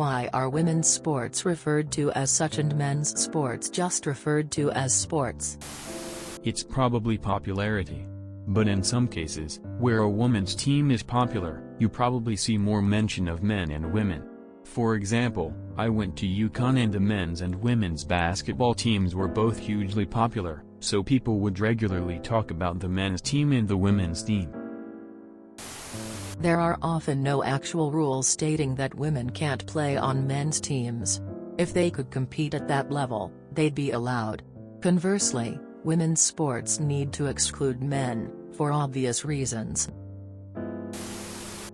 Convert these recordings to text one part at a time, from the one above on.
Why are women's sports referred to as such and men's sports just referred to as sports? It's probably popularity. But in some cases, where a woman's team is popular, you probably see more mention of men and women. For example, I went to UConn and the men's and women's basketball teams were both hugely popular, so people would regularly talk about the men's team and the women's team. There are often no actual rules stating that women can't play on men's teams. If they could compete at that level, they'd be allowed. Conversely, women's sports need to exclude men, for obvious reasons.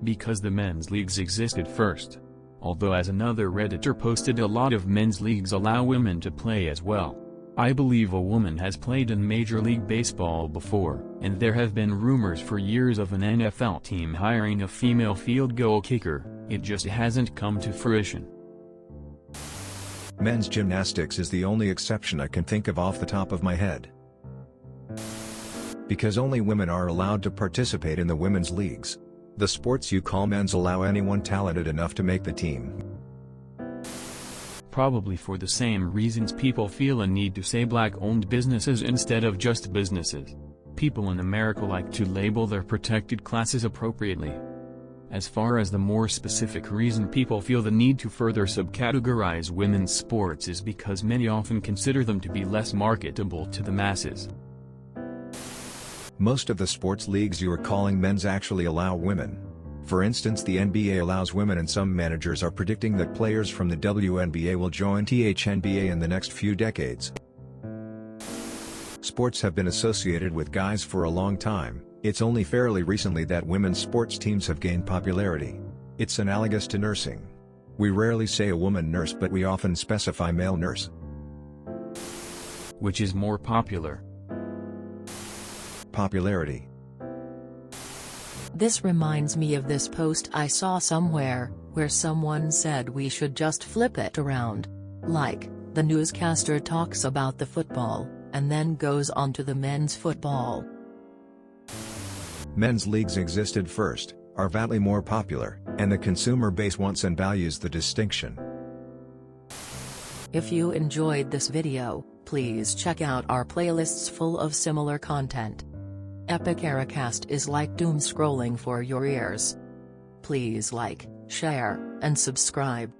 Because the men's leagues existed first. Although, as another Redditor posted, a lot of men's leagues allow women to play as well. I believe a woman has played in Major League Baseball before, and there have been rumors for years of an NFL team hiring a female field goal kicker. It just hasn't come to fruition. Men's gymnastics is the only exception I can think of off the top of my head. Because only women are allowed to participate in the women's leagues. The sports you call men's allow anyone talented enough to make the team. Probably for the same reasons people feel a need to say black-owned businesses instead of just businesses. People in America like to label their protected classes appropriately. As far as the more specific reason people feel the need to further subcategorize women's sports is because many often consider them to be less marketable to the masses. Most of the sports leagues you are calling men's actually allow women. For instance, the NBA allows women, and some managers are predicting that players from the WNBA will join THNBA in the next few decades. Sports have been associated with guys for a long time. It's only fairly recently that women's sports teams have gained popularity. It's analogous to nursing. We rarely say a woman nurse, but we often specify male nurse. Which is more popular? Popularity. This reminds me of this post I saw somewhere, where someone said we should just flip it around. Like, the newscaster talks about the football, and then goes on to the men's football. Men's leagues existed first, are vastly more popular, and the consumer base wants and values the distinction. If you enjoyed this video, please check out our playlists full of similar content. Epic Eracast is like doom scrolling for your ears. Please like, share, and subscribe.